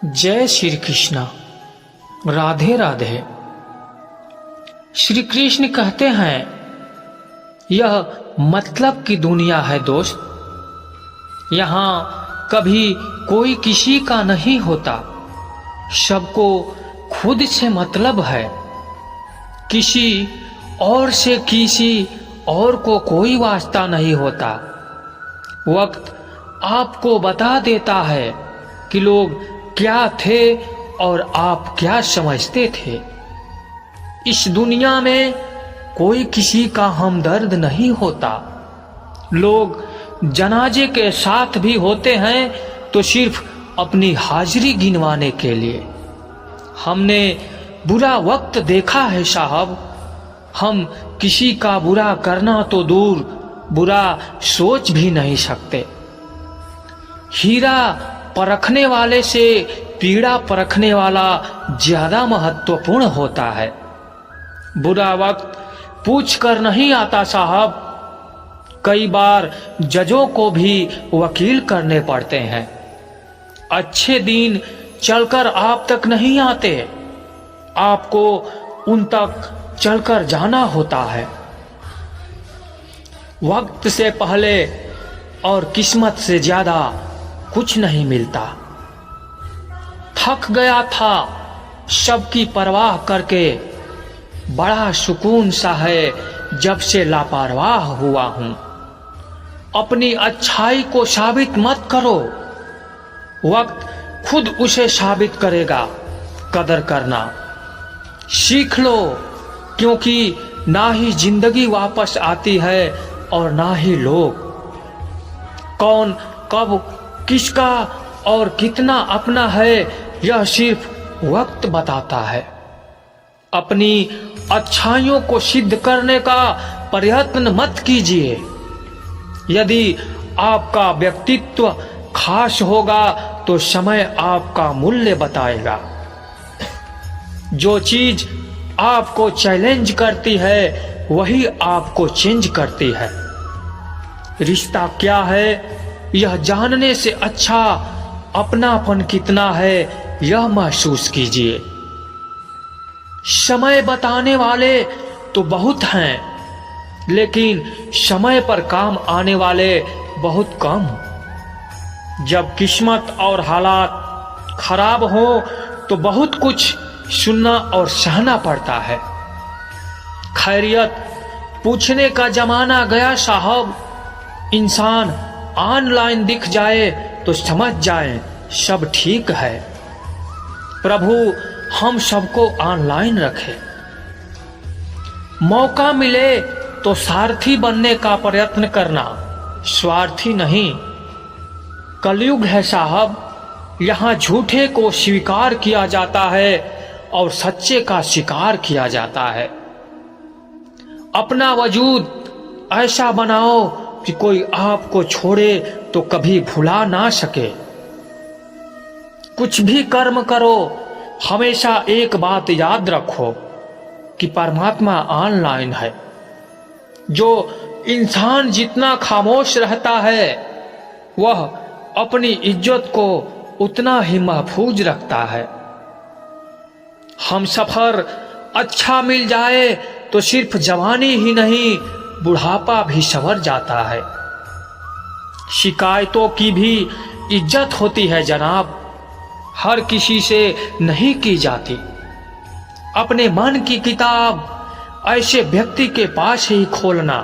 जय श्री कृष्णा। राधे राधे। श्री कृष्ण कहते हैं यह मतलब की दुनिया है दोस्त। यहाँ कभी कोई किसी का नहीं होता, सबको खुद से मतलब है। किसी और से किसी और को कोई वास्ता नहीं होता। वक्त आपको बता देता है कि लोग क्या थे और आप क्या समझते थे। इस दुनिया में कोई किसी का हमदर्द नहीं होता। लोग जनाजे के साथ भी होते हैं तो सिर्फ अपनी हाजिरी गिनवाने के लिए। हमने बुरा वक्त देखा है साहब। हम किसी का बुरा करना तो दूर, बुरा सोच भी नहीं सकते। हीरा परखने वाले से पीड़ा परखने वाला ज्यादा महत्वपूर्ण होता है। बुरा वक्त पूछ कर नहीं आता साहब। कई बार जजों को भी वकील करने पड़ते हैं। अच्छे दिन चलकर आप तक नहीं आते, आपको उन तक चलकर जाना होता है। वक्त से पहले और किस्मत से ज्यादा कुछ नहीं मिलता। थक गया था सबकी परवाह करके, बड़ा सुकून सा है जब से लापरवाह हुआ हूं। अपनी अच्छाई को साबित मत करो, वक्त खुद उसे साबित करेगा। कदर करना सीख लो, क्योंकि ना ही जिंदगी वापस आती है और ना ही लोग। कौन कब किसका और कितना अपना है, यह सिर्फ वक्त बताता है। अपनी अच्छाइयों को सिद्ध करने का प्रयत्न मत कीजिए। यदि आपका व्यक्तित्व खास होगा तो समय आपका मूल्य बताएगा। जो चीज आपको चैलेंज करती है वही आपको चेंज करती है। रिश्ता क्या है यह जानने से अच्छा अपनापन कितना है यह महसूस कीजिए। समय बताने वाले तो बहुत हैं, लेकिन समय पर काम आने वाले बहुत कम। जब किस्मत और हालात खराब हो तो बहुत कुछ सुनना और सहना पड़ता है। खैरियत पूछने का जमाना गया साहब। इंसान ऑनलाइन दिख जाए तो समझ जाए सब ठीक है। प्रभु हम सबको ऑनलाइन रखे। मौका मिले तो सारथी बनने का प्रयत्न करना, स्वार्थी नहीं। कलयुग है साहब, यहाँ झूठे को स्वीकार किया जाता है और सच्चे का शिकार किया जाता है। अपना वजूद ऐसा बनाओ कि कोई आपको छोड़े तो कभी भुला ना सके। कुछ भी कर्म करो, हमेशा एक बात याद रखो कि परमात्मा ऑनलाइन है। जो इंसान जितना खामोश रहता है वह अपनी इज्जत को उतना ही महफूज रखता है। हम सफर अच्छा मिल जाए तो सिर्फ जवानी ही नहीं बुढ़ापा भी संवर जाता है। शिकायतों की भी इज्जत होती है जनाब, हर किसी से नहीं की जाती। अपने मन की किताब ऐसे व्यक्ति के पास ही खोलना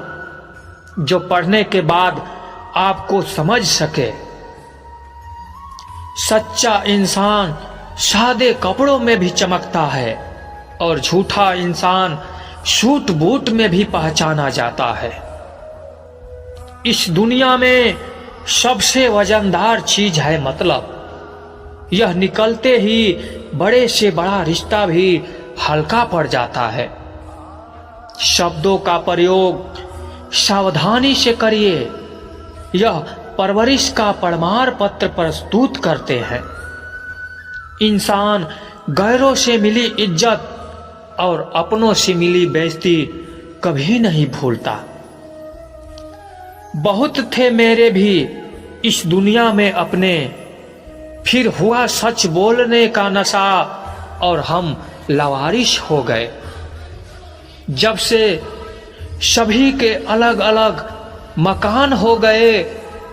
जो पढ़ने के बाद आपको समझ सके। सच्चा इंसान सादे कपड़ों में भी चमकता है और झूठा इंसान सूट बूट में भी पहचाना जाता है। इस दुनिया में सबसे वजनदार चीज है मतलब। यह निकलते ही बड़े से बड़ा रिश्ता भी हल्का पड़ जाता है। शब्दों का प्रयोग सावधानी से करिए, यह परवरिश का प्रमाण पत्र प्रस्तुत करते हैं। इंसान गैरों से मिली इज्जत और अपनों से मिली बेइज्जती कभी नहीं भूलता। बहुत थे मेरे भी इस दुनिया में अपने, फिर हुआ सच बोलने का नशा और हम लावारिश हो गए। जब से सभी के अलग अलग मकान हो गए,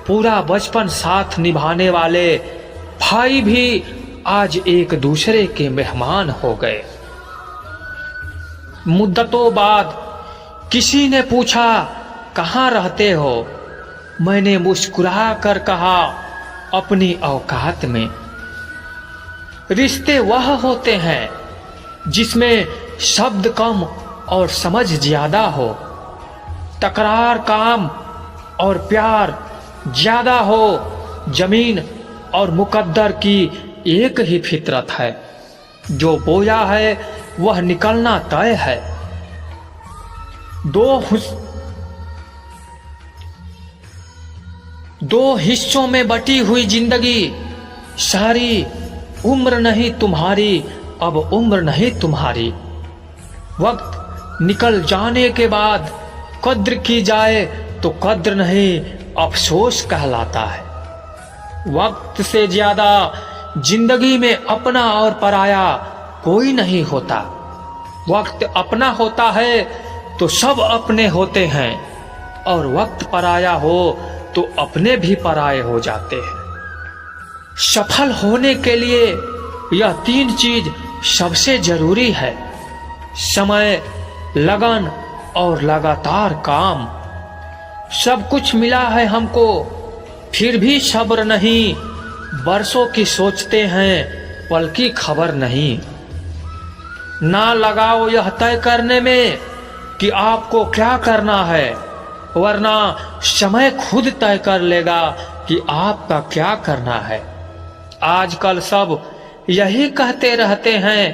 पूरा बचपन साथ निभाने वाले भाई भी आज एक दूसरे के मेहमान हो गए। मुद्दतों बाद किसी ने पूछा कहाँ रहते हो? मैंने मुस्कुरा कर कहा अपनी औकात में। रिश्ते वह होते हैं जिसमें शब्द कम और समझ ज्यादा हो, तकरार काम और प्यार ज्यादा हो। जमीन और मुकद्दर की एक ही फितरत है, जो बोया है वह निकलना तय है। दो हिस्सों में बटी हुई जिंदगी, सारी उम्र नहीं तुम्हारी, अब उम्र नहीं तुम्हारी। वक्त निकल जाने के बाद कद्र की जाए तो कद्र नहीं, अफसोस कहलाता है। वक्त से ज्यादा जिंदगी में अपना और पराया कोई नहीं होता। वक्त अपना होता है तो सब अपने होते हैं, और वक्त पराया हो तो अपने भी पराये हो जाते हैं। सफल होने के लिए यह 3 चीज सबसे जरूरी है: समय, लगन और लगातार काम। सब कुछ मिला है हमको, फिर भी सब्र नहीं। बरसों की सोचते हैं, पल की खबर नहीं। ना लगाओ यह तय करने में कि आपको क्या करना है, वरना समय खुद तय कर लेगा कि आपका क्या करना है। आजकल सब यही कहते रहते हैं,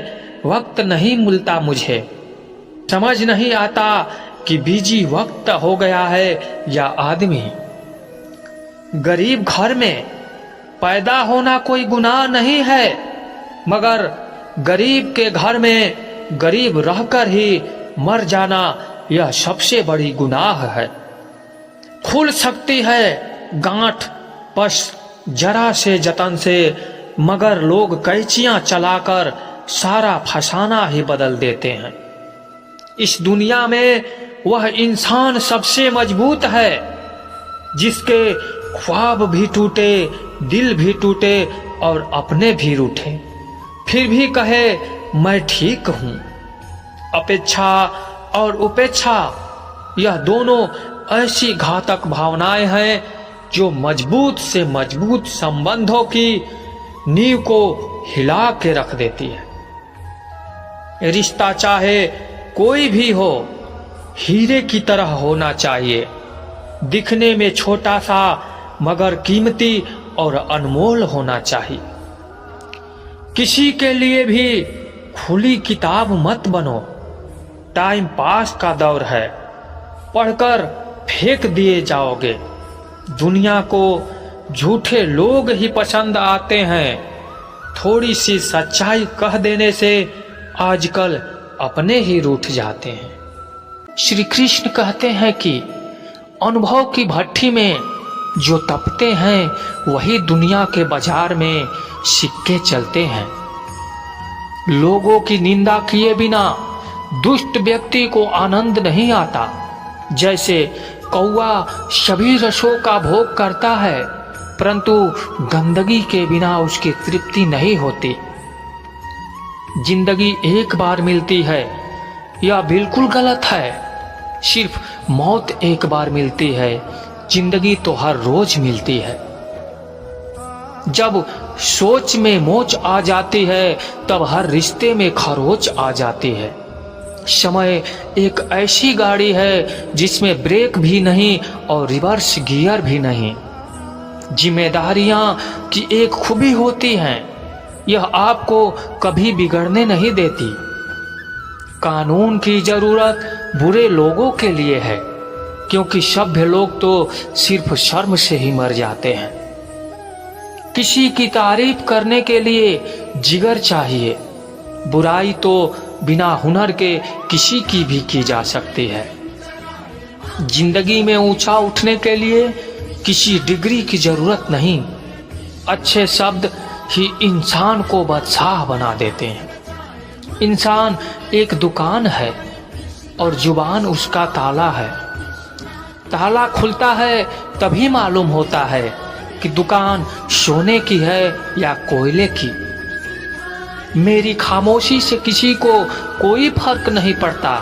वक्त नहीं मिलता मुझे। समझ नहीं आता कि बिजी वक्त हो गया है या आदमी। गरीब घर में पैदा होना कोई गुनाह नहीं है, मगर गरीब के घर में गरीब रहकर ही मर जाना यह सबसे बड़ी गुनाह है। खुल सकती है गांठ बस जरा से जतन से, मगर लोग कैंचियां चलाकर सारा फसाना ही बदल देते हैं। इस दुनिया में वह इंसान सबसे मजबूत है जिसके ख्वाब भी टूटे, दिल भी टूटे और अपने भी रूठे, फिर भी कहे मैं ठीक हूं। अपेक्षा और उपेक्षा, यह दोनों ऐसी घातक भावनाएं हैं जो मजबूत से मजबूत संबंधों की नींव को हिला के रख देती है। रिश्ता चाहे कोई भी हो, हीरे की तरह होना चाहिए, दिखने में छोटा सा मगर कीमती और अनमोल होना चाहिए। किसी के लिए भी खुली किताब मत बनो। टाइम पास का दौर है, पढ़कर फेंक दिए जाओगे। दुनिया को झूठे लोग ही पसंद आते हैं। थोड़ी सी सच्चाई कह देने से आजकल अपने ही रूठ जाते हैं। श्री कृष्ण कहते हैं कि अनुभव की भट्ठी में जो तपते हैं वही दुनिया के बाजार में सिक्के चलते हैं। लोगों की निंदा किए बिना दुष्ट व्यक्ति को आनंद नहीं आता। जैसे कौवा सभी रसों का भोग करता है, परंतु गंदगी के बिना उसकी तृप्ति नहीं होती। जिंदगी एक बार मिलती है, यह बिल्कुल गलत है। सिर्फ मौत एक बार मिलती है, जिंदगी तो हर रोज मिलती है। जब सोच में मोच आ जाती है, तब हर रिश्ते में खरोच आ जाती है। समय एक ऐसी गाड़ी है जिसमें ब्रेक भी नहीं और रिवर्स गियर भी नहीं। जिम्मेदारियां की एक खूबी होती हैं, यह आपको कभी बिगड़ने नहीं देती। कानून की जरूरत बुरे लोगों के लिए है, क्योंकि सभ्य लोग तो सिर्फ शर्म से ही मर जाते हैं। किसी की तारीफ करने के लिए जिगर चाहिए। बुराई तो बिना हुनर के किसी की भी की जा सकती है। जिंदगी में ऊंचा उठने के लिए किसी डिग्री की जरूरत नहीं। अच्छे शब्द ही इंसान को बादशाह बना देते हैं। इंसान एक दुकान है और जुबान उसका ताला है। ताला खुलता है तभी मालूम होता है कि दुकान सोने की है या कोयले की। मेरी खामोशी से किसी को कोई फर्क नहीं पड़ता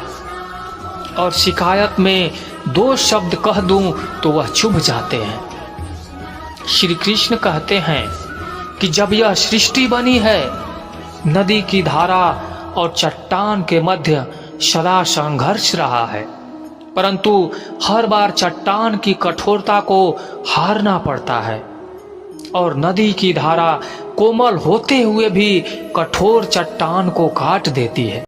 और शिकायत में 2 शब्द कह दूं तो वह चुभ जाते हैं। श्री कृष्ण कहते हैं कि जब यह सृष्टि बनी है, नदी की धारा और चट्टान के मध्य सदा संघर्ष रहा है, परंतु हर बार चट्टान की कठोरता को हारना पड़ता है और नदी की धारा कोमल होते हुए भी कठोर चट्टान को काट देती है।